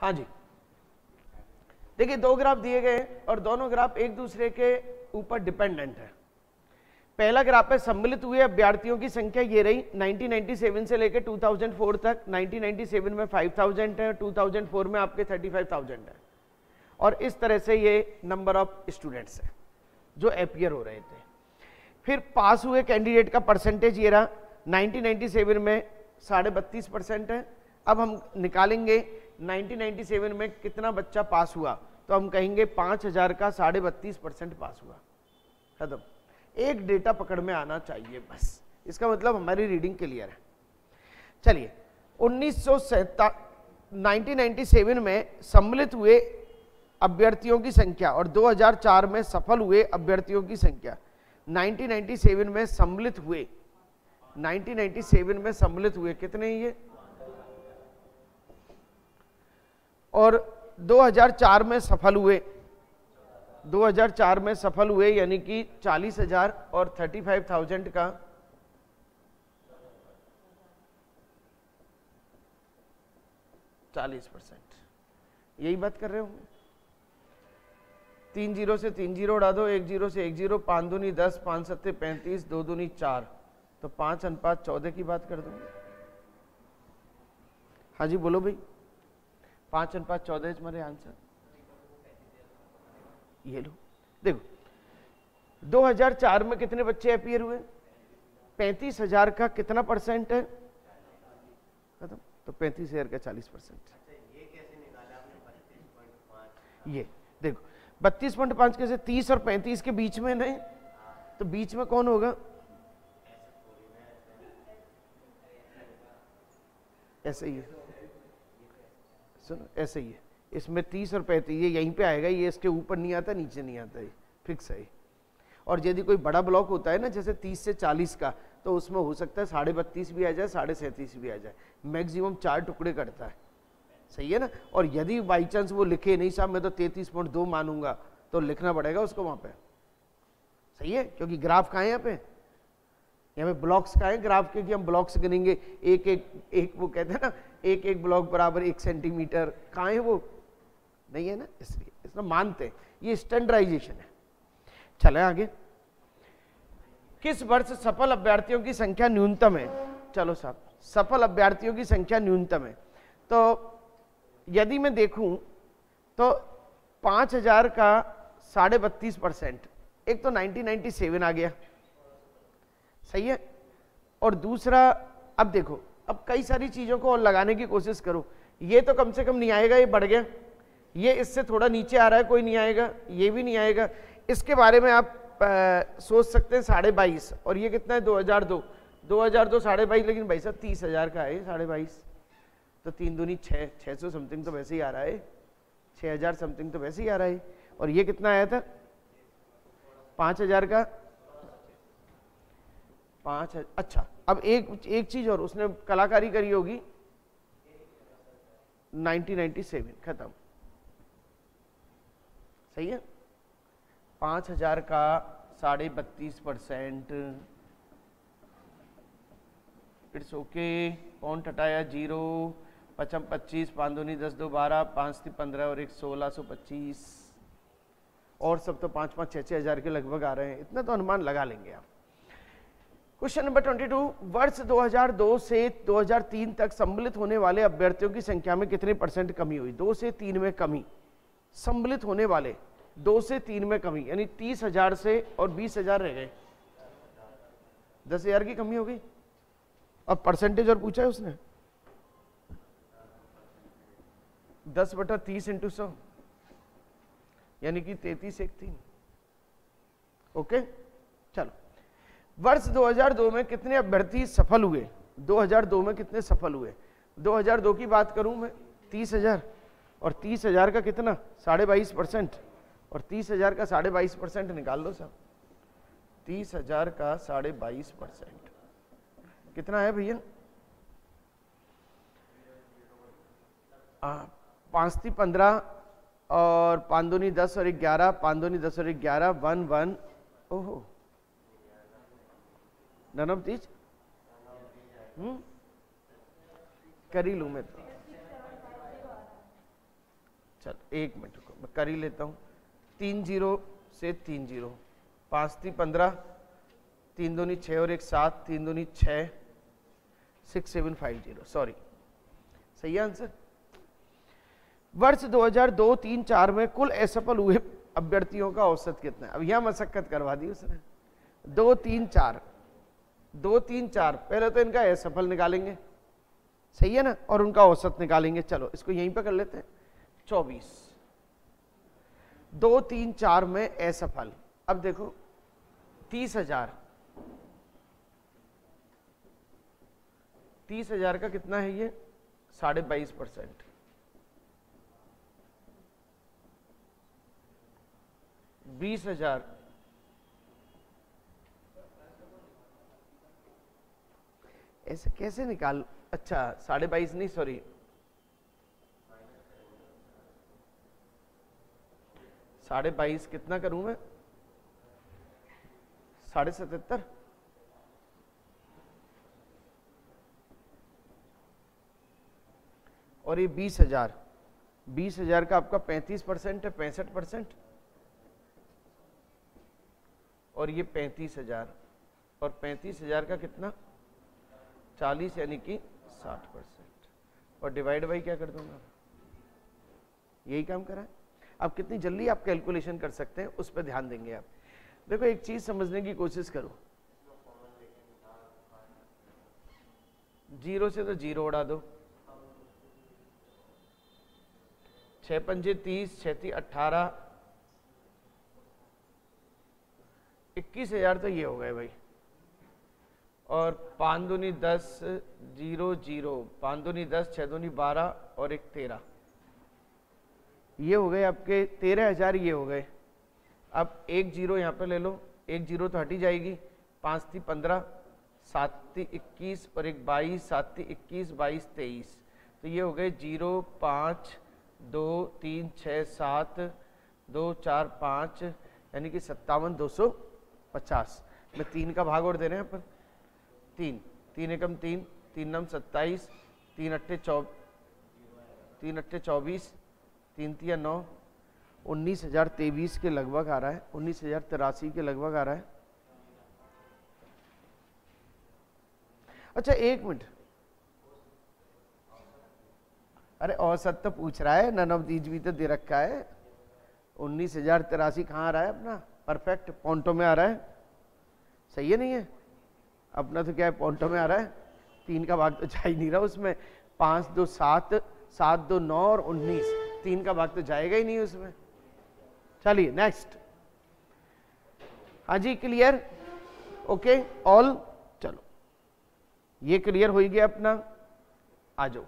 हाँ जी, देखिए दो ग्राफ दिए गए और दोनों ग्राफ एक दूसरे के ऊपर डिपेंडेंट है। पहला ग्राफ है सम्मिलित हुए अभ्यर्थियों की संख्या, ये रही 1997 से लेकर 2004 तक। 1997 में 5000 है, 2004 में आपके 35,000 है, और इस तरह से ये नंबर ऑफ स्टूडेंट्स है जो अपीयर हो रहे थे। फिर पास हुए कैंडिडेट का परसेंटेज ये रहा, 1997 में 32.5% है। अब हम निकालेंगे 1997 में कितना बच्चा पास हुआ, तो हम कहेंगे 5000 का 32.5% पास हुआ। खत्म। एक डेटा पकड़ में आना चाहिए बस, इसका मतलब हमारी रीडिंग क्लियर है। चलिए 1997 में सम्मिलित हुए अभ्यर्थियों की संख्या और 2004 में सफल हुए अभ्यर्थियों की संख्या। 1997 में सम्मिलित हुए, 1997 में सम्मिलित हुए कितने ये, और 2004 में सफल हुए, 2004 में सफल हुए यानी कि 40,000 और 35,000 का 40%। यही बात कर रहे हो। 3 जीरो से 3 जीरो उड़ा दो, 1 जीरो से 1 जीरो, 5 दूनी 10, 5 सत्ते 35, 2 दूनी 4, तो 5:14 की बात कर दो। हाँ जी बोलो भाई, 5:14 हमारे आंसर। ये लो देखो, 2004 में कितने बच्चे अपीयर हुए, 35,000 का कितना परसेंट है, खत्म, तो 35,000 का 40%। ये देखो 32.5 कैसे, 30 और 35 के बीच में नहीं, तो बीच में कौन होगा, ऐसे ही है, सुनो ऐसे ही है, इसमें 30 और 35 ये यहीं पे आएगा, ये इसके ऊपर नहीं आता, नीचे नहीं आता, ये फिक्स है। और यदि कोई बड़ा ब्लॉक होता है ना जैसे 30 से 40 का, तो उसमें हो सकता है 32.5 भी आ जाए, 37.5 भी आ जाए, मैक्सिमम 4 टुकड़े करता है, सही है ना। और यदि बाई चांस वो लिखे नहीं साहब मैं तो 33.2 मानूंगा, तो लिखना पड़ेगा उसको वहां पे, सही है, क्योंकि ग्राफ कहाँ है यहाँ पे ब्लॉक्स कहाँ है ग्राफ के, कि हम ब्लॉक्स गिनेंगे, एक वो कहते हैं ना एक ब्लॉक बराबर 1 सेंटीमीटर, कहाँ है वो, नहीं है ना, इसलिए इसमें मानते हैं, ये स्टैंडर्डाइजेशन है। चले आगे, किस वर्ष सफल अभ्यर्थियों की संख्या न्यूनतम है, चलो साहब सफल अभ्यर्थियों की संख्या न्यूनतम है, तो यदि मैं देखूं तो 5,000 का 32.5%, एक तो 1997 आ गया, सही है, और दूसरा अब देखो, अब कई सारी चीजों को और लगाने की कोशिश करो, ये तो कम से कम नहीं आएगा, ये बढ़ गया, ये इससे थोड़ा नीचे आ रहा है, कोई नहीं आएगा, ये भी नहीं आएगा, इसके बारे में आप सोच सकते हैं 22.5, और ये कितना है 2002, 22.5, लेकिन भाई साहब 30,000 का है 22.5, तो 3 दूनी 6, 600 समथिंग तो वैसे ही आ रहा है, 6,000 समथिंग तो वैसे ही आ रहा है, और ये कितना आया था 5,000 का 5। अच्छा अब एक चीज और, उसने कलाकारी करी होगी 1997, खत्म, सही है, 5,000 का 32.5%, इट्स ओके, पॉइंट हटाया 0, 5 25, 5 दूनी 10, 2 12, 5 3 15 और 1 1625, और सब तो 5-5 6-6 हज़ार के लगभग आ रहे हैं, इतना तो अनुमान लगा लेंगे आप। क्वेश्चन नंबर 22, वर्ष 2002 से 2003 तक सम्मिलित होने वाले अभ्यर्थियों की संख्या में कितने % कमी हुई, 2 से 3 में कमी, सम्मिलित होने वाले 2 से 3 में कमी, यानी 30,000 से और 20,000 रह गए, 10,000 की कमी हो गई। अब परसेंटेज और पूछा है उसने, 10/30 × 100 यानी कि 33/1/3। ओके चलो, वर्ष 2002 में कितने अभ्यर्थी सफल हुए, 2002 में कितने सफल हुए, 2002 की बात करूं मैं 30,000, और 30,000 का कितना 22.5%, और 30,000 का 22.5% निकाल लो साहब, 30,000 का 22.5% कितना है भैया, 5 3 15 और 5 दूनी 10 और 11, 5 दूनी 10 और 11, 1 1, ओहो नन ऑफ दीज, कर ही लूं मैं तो, एक मिनट रुको, मैं कर ही लेता हूँ। 3 0 से 3 0, 5 3 15, 3 दूनी 6 और 1 7, 3 दूनी 6, 6 7 5 0, सॉरी, सही है आंसर। वर्ष 2002 3 4 में कुल असफल हुए अभ्यर्थियों का औसत कितना है? अब यहां मशक्कत करवा दी उसने। 2 3 4, 2 3 4, पहले तो इनका असफल निकालेंगे, सही है ना, और उनका औसत निकालेंगे। चलो इसको यहीं पे कर लेते हैं। 24, 2 3 4 में असफल। अब देखो 30,000, 30,000 का कितना है ये? 22.5%। 20,000, ऐसे कैसे निकाल? अच्छा 22.5 नहीं, सॉरी 22.5 कितना करूं मैं? 77.5। और ये 20,000, 20,000 का आपका 35% है, 65%। और ये 35,000, और 35,000 का कितना? 40, यानी कि 60%। और डिवाइड बाई क्या कर दूंगा? यही काम करा है। अब कितनी जल्दी आप कैलकुलेशन कर सकते हैं उस पर ध्यान देंगे आप। देखो एक चीज समझने की कोशिश करो, 0 से तो 0 उड़ा दो, 6 पंजे 30, 6 3 18, 21,000 तो ये हो गए भाई। और 5 दूनी 10, 0 0, 5 दूनी 10, 6 दूनी 12 और 1 13, ये हो गए आपके 13,000, ये हो गए। अब 1 0 यहाँ पे ले लो, 1 0 तो हटी जाएगी। 5 3 15, 7 3 21 और 1 22, 7 3 21, 22 23, तो ये हो गए 0 5 2 3 6 7 2 4 5, यानी कि 57,250 में 3 का भाग और दे रहे हैं अपन। 3 3 एकम 3, 3 नम 27, 3 अट्ठे 24, 3 तिया 9, 19,023 के लगभग आ रहा है, 19,083 के लगभग आ रहा है। अच्छा एक मिनट, अरे औसत तो पूछ रहा है, नन ऑफ दीज भी तो दे रखा है। 19,083 कहाँ आ रहा है अपना? परफेक्ट पॉइंटों में आ रहा है, सही है नहीं है? अपना तो क्या है, पॉइंटों में आ रहा है। 3 का भाग तो जा ही नहीं रहा उसमें। 5 2 7, 7 2 9 और 19, 3 का भाग तो जाएगा ही नहीं उसमें। चलिए नेक्स्ट। हाँ जी क्लियर, ओके ऑल। चलो ये क्लियर हो गया अपना, आ जाओ।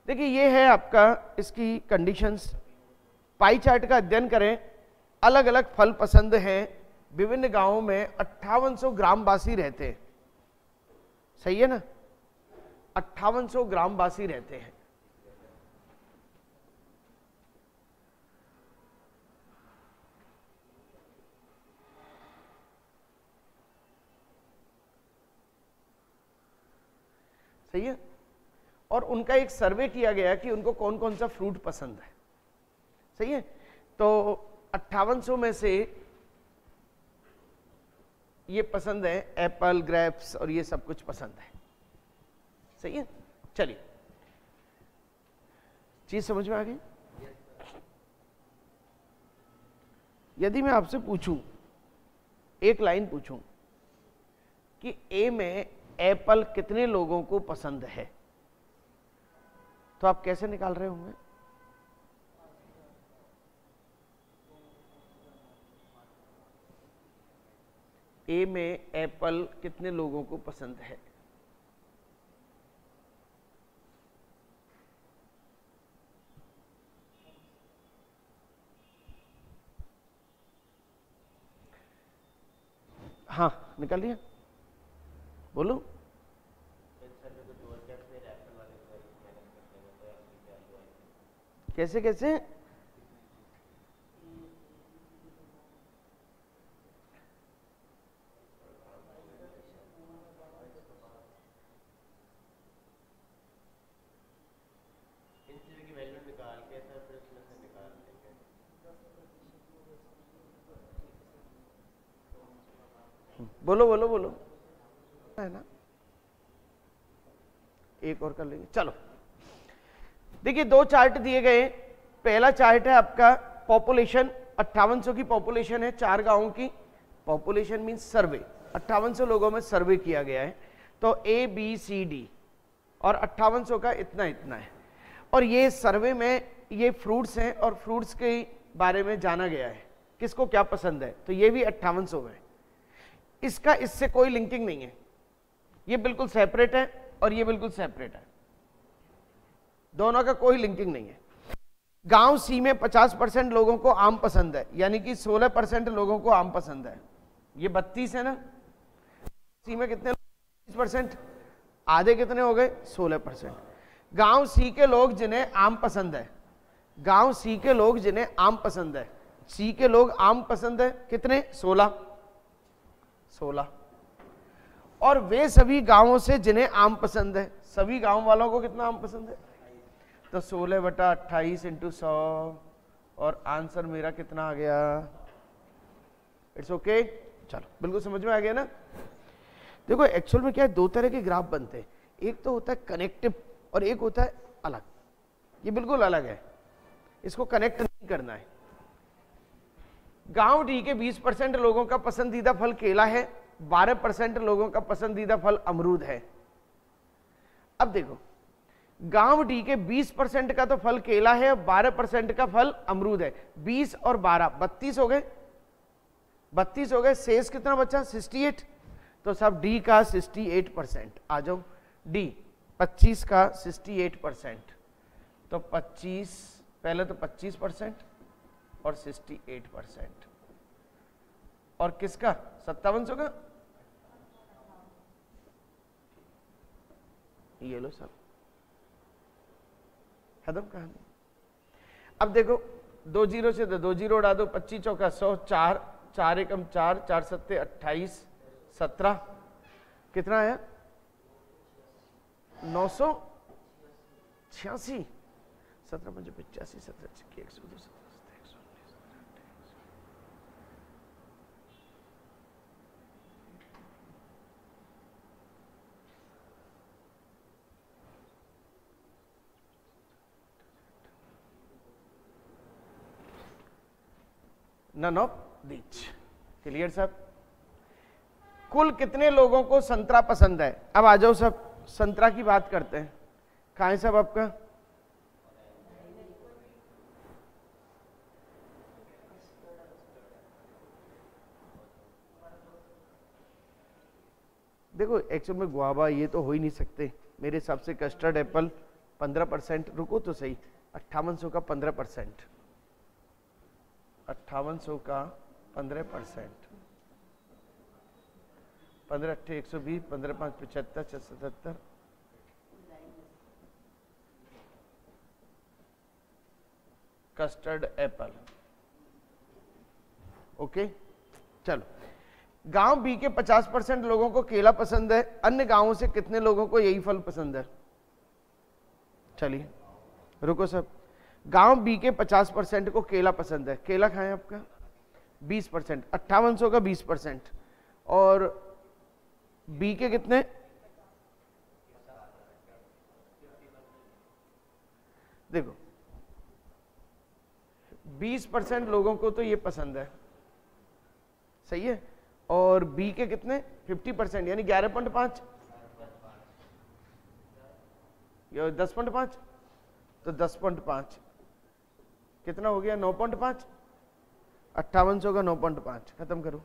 देखिए ये है आपका इसकी कंडीशंस। पाई चार्ट का अध्ययन करें। अलग अलग फल पसंद हैं। विभिन्न गांवों में 5800 ग्रामवासी रहते हैं, सही है ना? 5800 ग्रामवासी रहते हैं। सही है। और उनका एक सर्वे किया गया कि उनको कौन कौन सा फ्रूट पसंद है, सही है। तो 5800 में से ये पसंद है एप्पल, ग्रेप्स और ये सब कुछ पसंद है, सही है। चलिए चीज समझ में आ गई। यदि मैं आपसे पूछूं, एक लाइन पूछूं कि ए में एप्पल कितने लोगों को पसंद है, तो आप कैसे निकाल रहे होंगे? ए में एप्पल कितने लोगों को पसंद है? हाँ निकाल लिया, बोलो। कैसे कैसे? बोलो बोलो बोलो, है ना, एक और कर लेंगे। चलो देखिए, दो चार्ट दिए गए। पहला चार्ट है आपका पॉपुलेशन, 5800 की पॉपुलेशन है, 4 गांवों की पॉपुलेशन मींस सर्वे, 5800 लोगों में सर्वे किया गया है। तो ए बी सी डी और 5800 का इतना इतना है। और ये सर्वे में ये फ्रूट्स हैं और फ्रूट्स के बारे में जाना गया है, किसको क्या पसंद है, तो ये भी 5800 में। इसका इससे कोई लिंकिंग नहीं है, ये बिल्कुल सेपरेट है और ये बिल्कुल सेपरेट है, दोनों का कोई लिंकिंग नहीं है। गांव सी में 50% लोगों को आम पसंद है, यानी कि 16% लोगों को आम पसंद है। ये 32 है ना, सी में कितने 30%, आधे कितने हो गए 16%। गांव सी के लोग जिन्हें आम पसंद है, गांव सी के लोग जिन्हें आम पसंद है, सी के लोग आम पसंद है कितने 16। और वे सभी गांवों से जिन्हें आम पसंद है, सभी गांव वालों को कितना आम पसंद है, तो 16/28 × 100 और आंसर मेरा कितना आ गया, इट्स ओके। चलो बिल्कुल समझ में आ गया ना। देखो एक्चुअल में क्या है, दो तरह के ग्राफ बनते हैं, एक तो होता है कनेक्टिव और एक होता है अलग। ये बिल्कुल अलग है, इसको कनेक्ट नहीं करना है। गांव डी के 20% लोगों का पसंदीदा फल केला है, 12% लोगों का पसंदीदा फल अमरूद है। अब देखो, गांव डी के 20% का तो फल केला है, 12% का फल अमरूद है। 20 और 12 32 हो गए, 32 हो गए, शेष कितना बचा 68। तो सब डी का 68%। आ जाओ डी 25 का 68%, तो 25 पहले तो 25% और 68%। और किसका 5700 का, ये लो सब खत्म कहानी। अब देखो 2 जीरो से 2 जीरो उड़ा दो, 25 चौका 100, 4 4 एकम 4, 4 सत्ते 28, 17 कितना आया 986, 17 5 85, 17 102, none of these। क्लियर सब। कुल कितने लोगों को संतरा पसंद है, अब आ जाओ सब संतरा की बात करते हैं। कहाँ है सब आपका, देखो एक्चुअल में गुआवा ये तो हो ही नहीं सकते मेरे हिसाब से। कस्टर्ड एप्पल 15%, रुको तो सही, 5800 का 15%, 5800 का 15%, 15 8 120, 15 5 75, 77, कस्टर्ड एप्पल। ओके चलो, गांव बी के 50% लोगों को केला पसंद है, अन्य गांवों से कितने लोगों को यही फल पसंद है। चलिए रुको सब, गांव बी के 50% को केला पसंद है, केला खाएं आपका 20%, 5800 का 20%, और बी के कितने, देखो 20% लोगों को तो ये पसंद है, सही है, और बी के कितने 50% यानी 11.5 या 10.5, तो 10.5 कितना हो गया 9.5, 5800 का 9.5, खत्म करो।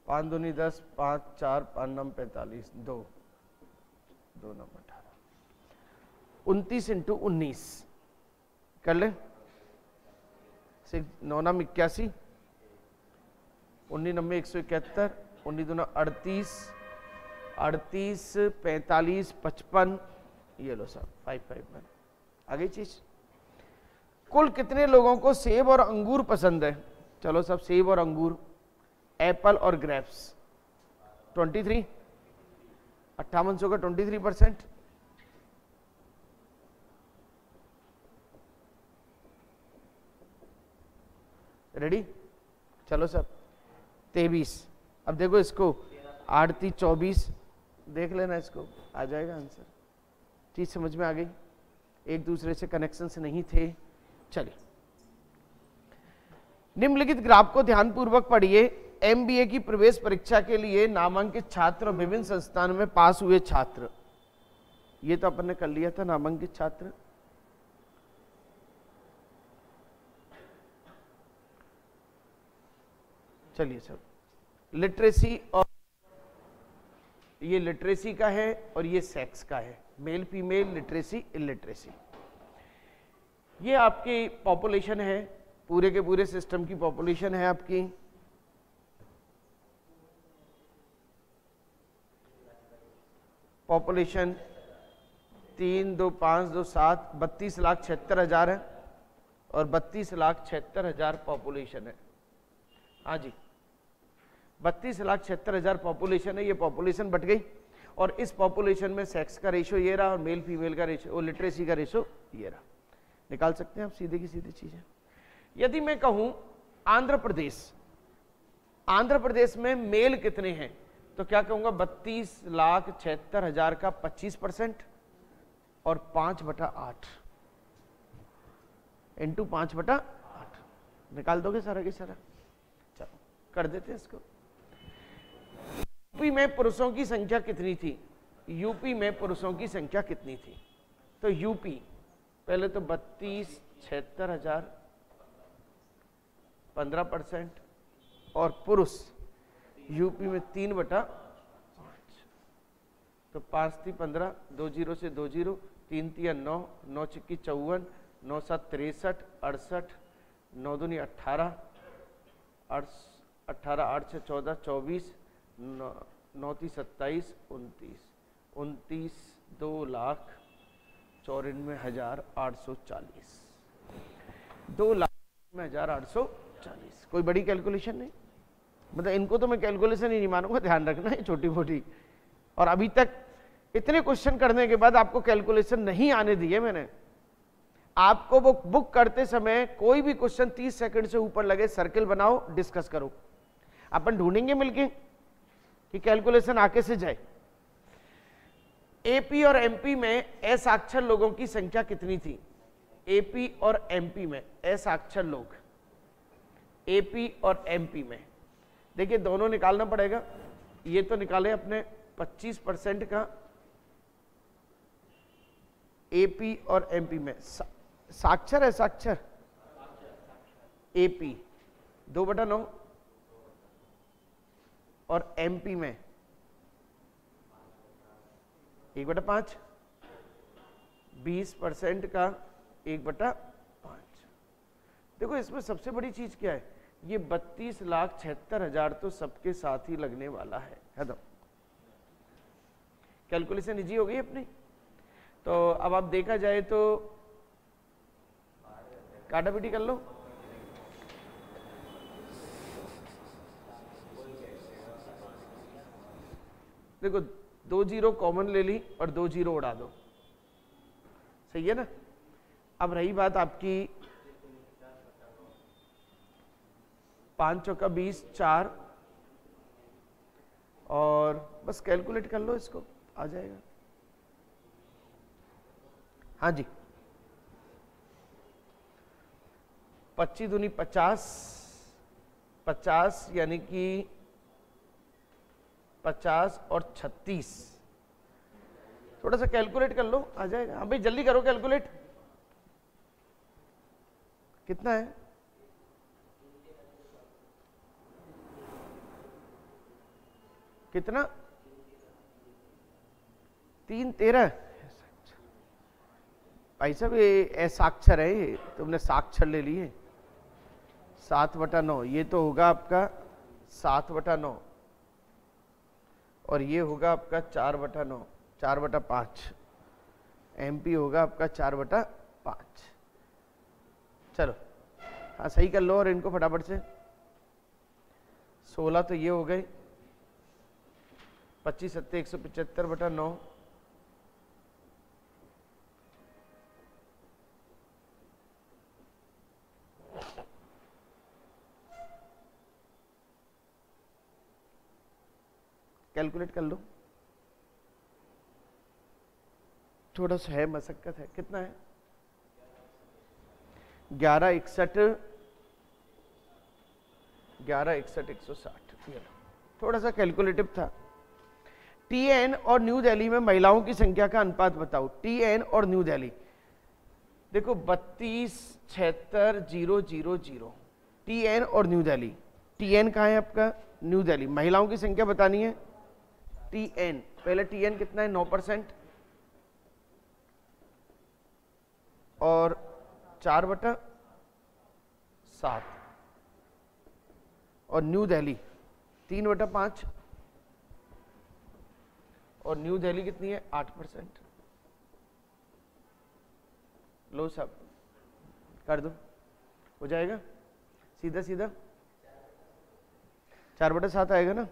पाँच दूनी 10, 5 4 5 9 45, 2 2 9 18, 29 × 19 कर ले, 9 9 81, 19 9 171, 19 2 38, 38 45 55, ये लो साहब 551। आगे चीज, कुल कितने लोगों को सेब और अंगूर पसंद है, चलो सब सेब और अंगूर, एप्पल और ग्रेप्स 23, 5800 का 23%, रेडी, चलो सर 23। अब देखो इसको 8 3 24, देख लेना इसको, आ जाएगा आंसर। चीज समझ में आ गई, एक दूसरे से कनेक्शन से नहीं थे। चलिए निम्नलिखित ग्राफ को ध्यानपूर्वक पढ़िए। एमबीए की प्रवेश परीक्षा के लिए नामांकित छात्र और विभिन्न संस्थानों में पास हुए छात्र, ये तो अपन ने कर लिया था नामांकित छात्र। चलिए सर लिटरेसी, और ये लिटरेसी का है और ये सेक्स का है, मेल फीमेल लिटरेसी इलिटरेसी। ये आपकी पॉपुलेशन है, पूरे के पूरे सिस्टम की पॉपुलेशन है आपकी। पॉपुलेशन 3 2 5 2 7 32,76,000 है और 32,76,000 पॉपुलेशन है। हाँ जी 32,76,000 पॉपुलेशन है। ये पॉपुलेशन बढ़ गई और इस पॉपुलेशन में सेक्स का रेशो ये रहा और मेल फीमेल का रेशो, लिटरेसी का रेशो ये रहा। निकाल सकते हैं आप सीधे की सीधी चीजें। यदि मैं कहूं आंध्र प्रदेश, आंध्र प्रदेश में मेल कितने हैं, तो क्या कहूंगा 32,76,000 का 25% और 5/8 इंटू 5/8 निकाल दोगे सारा की सारा। चलो कर देते हैं इसको। यूपी में पुरुषों की संख्या कितनी थी, यूपी में पुरुषों की संख्या कितनी थी, तो यूपी पहले तो 32,76,000 15% और पुरुष यूपी में 3/5, तो 5 3 15, 2 0 से 2 0, 3 3 9, 9 6 54, 9 7 63, 68, 9 2 18, 18 8 6 14 24, 9 3 27, 29, 2,94,840, 2,94,840। कोई बड़ी कैलकुलेशन नहीं, मतलब इनको तो मैं कैलकुलेशन ही नहीं मानूंगा, ध्यान रखना है छोटी मोटी। और अभी तक इतने क्वेश्चन करने के बाद आपको कैलकुलेशन नहीं आने दिए मैंने। आपको वो बुक करते समय कोई भी क्वेश्चन 30 सेकंड से ऊपर लगे, सर्किल बनाओ, डिस्कस करो, अपन ढूंढेंगे मिलके कि कैलकुलेशन आके से जाए। एपी और एमपी में असाक्षर लोगों की संख्या कितनी थी, एपी और एमपी में असाक्षर लोग, एपी और एमपी में देखिए दोनों निकालना पड़ेगा। ये तो निकाले अपने 25% का एपी और एमपी में। साक्षर है साक्षर, एपी 2/9 और एमपी में 1/5, 20% का 1/5। देखो इसमें सबसे बड़ी चीज क्या है, ये 32,76,000 तो सबके साथ ही लगने वाला है। खत्म, कैलकुलेशन इजी हो गई अपनी। तो अब आप देखा जाए तो काटापीटी कर लो। देखो 2 0 कॉमन ले ली और 2 0 उड़ा दो, सही है ना। अब रही बात आपकी 5 चौका 20, 4 और बस कैलकुलेट कर लो इसको, आ जाएगा। हाँ जी 25 दूनी 50, 50 यानी कि 50 और 36, थोड़ा सा कैलकुलेट कर लो, आ जाएगा। हाँ भाई जल्दी करो कैलकुलेट, कितना है, कितना 3 13। भाई साहब ये असाक्षर है, ये तुमने साक्षर ले लिए। 7/9 ये तो होगा आपका 7/9 और ये होगा आपका 4/9, 4/5। एमपी होगा आपका 4/5। चलो हाँ सही कर लो और इनको फटाफट से। 16 तो ये हो गए, 25 7 175/9, कैलकुलेट कर लो, थोड़ा सा है मशक्कत है। कितना है? 1161 160। थोड़ा सा कैलकुलेटिव था। टीएन और न्यू दिल्ली में महिलाओं की संख्या का अनुपात बताओ। टीएन और न्यू दिल्ली, देखो 32,76,000। टीएन और न्यू दिल्ली, टीएन कहाँ है आपका? न्यू दिल्ली। महिलाओं की संख्या बतानी है। टीएन, पहले टीएन कितना है? 9% और 4/7 और न्यू दिल्ली 3/5 और न्यू दिल्ली कितनी है? 8%। लो सब कर दो, हो जाएगा सीधा सीधा। 4/7 आएगा ना।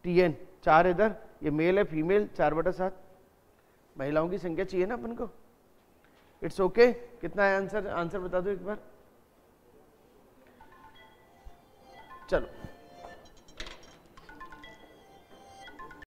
टीएन 4 इधर, ये मेल है फीमेल, 4/7। महिलाओं की संख्या चाहिए ना अपन को। It's okay. कितना है आंसर? आंसर बता दो एक बार। चलो